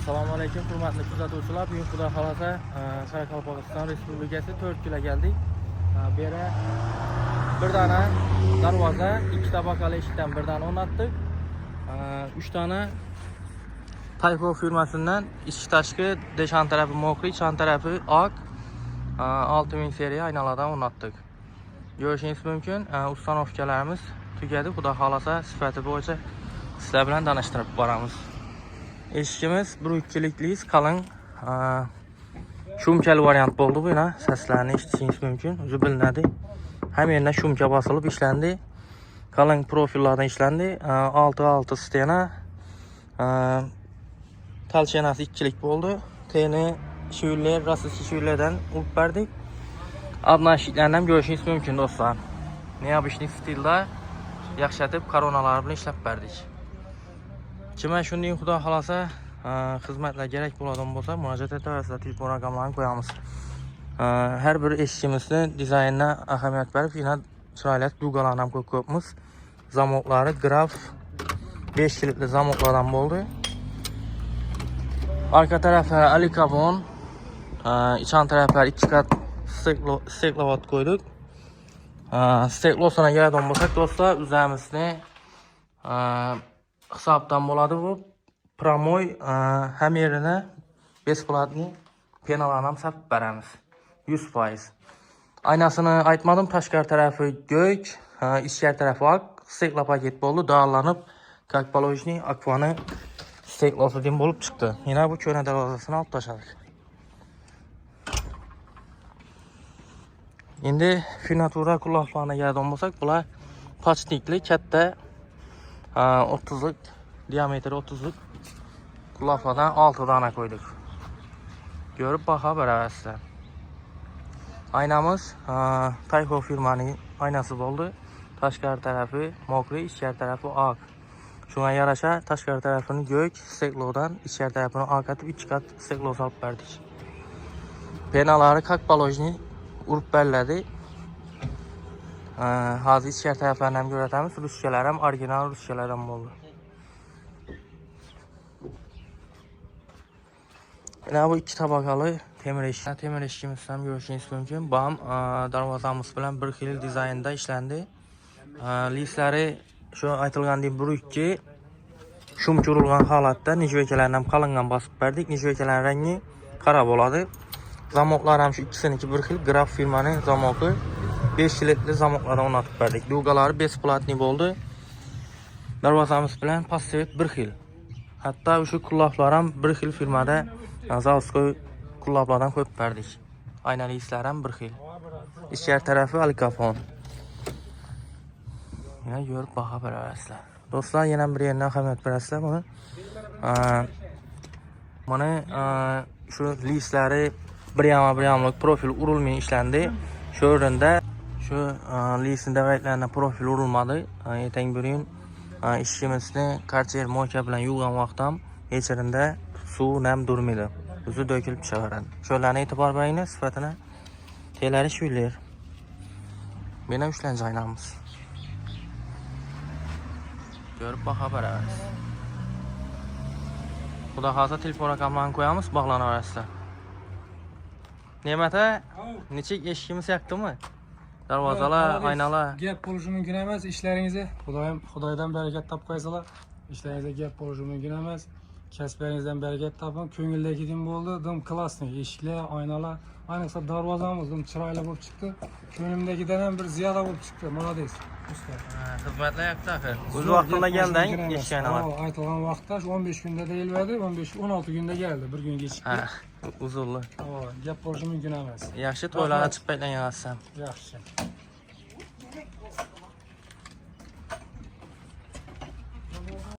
Assalomu alaykum, hurmatli kuzatuvchilar. Bugun Xudo xolasa Qoraqalpog'iston Respublikasi 4 kilo keldik. Bu yerga bir dona darvoza, 2 tabaqali eshikdan bir dona o'rnatdik. 3 dona Tayfo firmasidan ichki tashqi deshan tarafi mokriy, chan tarafi oq 6000 seriya aynalardan o'rnatdik. Ko'rishingiz mumkin. Ustanovkalarimiz tugadi. Xudo xolasa sifati bo'yicha sizlar bilan tanishtirib boramiz. Eshikimiz 1.2'likliyiz, qalin shumkali variant bo'ldi bu. Yana saslarni eshitishingiz mumkin. O'zi bilinadi. Ham yerda shumka bosilib ishlandi. Qalin profillardan ishlandi. 6 stena. Talchenasi 2'lik bo'ldi. Teni shuylar, rasisti shuylardan urib berdik. Abnashliklarni ham ko'rishingiz mumkin do'stlar. Neobishnik stilda yaxshatib koronalar bilan ishlab berdik. Kimga shunday xudo xolasa xizmatlar kerak bo'ladigan bo'lsa, murojaat etaverasizlar, telefon raqamlarini qo'yamiz. Har bir eshigimizni dizaynga ahamiyat berib, yana chiroyli dugalarni ham ko'pmiz. Zamoqlari graf 5 kilitli zamoqlardan bo'ldi. Arka taraflari alikarbon, ichan taraflari 2 kat steklovat qo'ydik. Steklosini keladigan bo'lsak, do'stlar, o'zimizni hisobdan bo'ladi bu. Promoy ham yerini besplatni penalarni ham sapib beramiz. 100%. Aynasini aytmadim, tashqari tarafi ko'k, ichkari tarafi oq, stekla paket bo'ldi, dog'lanib, как положенный akvani steklosidan bo'lib chiqdi. Yana bu ko'na darvozasini olib tashladik. Endi finatura quloqlarga keladigan bo'lsak, bular pochnikli katta 30lik diametri 30lik quloqlardan 6 dona qo'ydik. Ko'rib baho berasizlar. Aynamiz Tayfo firmaning aynasi bo'ldi. Tashqari tarafi mokriy, ichkari tarafi oq. Shunga yarasha tashqari tarafini ko'k steklodan, ichkari tarafini oq etib 2 kat steklo solib berdik. Penalari как положенный urib beriladi. Hozir ichkari taraflarni ham ko'rsatamiz. Ruschkalar ham original ruschkalar ham bo'ldi. Mana bu 2 tabaqali temir eshik. Temir eshigimizni ham ko'rishingiz mumkin. Bu ham darvozamiz bilan bir xil dizaynda ishlandi. Lislari shu aytilgandek 1.2 shumcha urilgan holatda nijvekalarni ham qalingan bosib berdik. Nijvekalarning rangi qora bo'ladi. Zamoqlar ham shu ikkisiniki bir xil graf firmaning zamoqi. 5 kilitli zamoqlardan o'rnatib berdik. Dugalari besplatniy bo'ldi. Darvozamiz bilan passivet bir xil. Hatto o'sha quloqlar ham bir xil firmada zavskoy quloqlardan qo'yib berdik. Aynali islar ham bir xil. Ichkari tarafi alikarbon. Yana ko'rib baho berasizlar. Do'stlar, yana bir yerdan ahamiyat berasizlar buni. Mana shu lislari bir yamlik profil urilmay ishlandi. Shu o'rinda shu lisning davlatlarına profil urilmadi. Ertang bugun ishimizni karcher mo'ka bilan yuvgan vaqtda hech yerda suv nam durmaydi. O'zi dökilib chiqaveradi. Shularni e'tibor beringlar, sifatini telari shuylar. Mena ushlangan joynamiz. Ko'rib baho beramiz. Xudo xolasa telefon raqamlarini qo'yamiz, bog'lanaverasizlar. Ne'mata, nechik eshigimiz yoqdimi? Darvozalar, aynalar. Gap bo'lishi mumkin emas, ishlaringizga Xudoydan barakat topib qo'ysalar, ishlaringizga gap bo'lishi mumkin emas. Kasblaringizdan barakat toping. Ko'ngildagidan bo'ldi, dim klassniy eshiklar, aynalar, ayniqsa darvozamiz dim chiroyli bo'lib chiqdi. Ko'nglimdagidan ham bir ziyoda bo'lib chiqdi. Молодец. Xizmatlar yoqdi axir. O'z vaqtida keldan eshikanalar. Aytilgan vaqtda 15 kunda deyilmadi, 16 kunda keldi, bir kun kechikdi. Uzunli. Gap bo'lishi mumkin emas. Yaxshi to'ylarga chiqib qaytgan yaxshi. Yaxshi.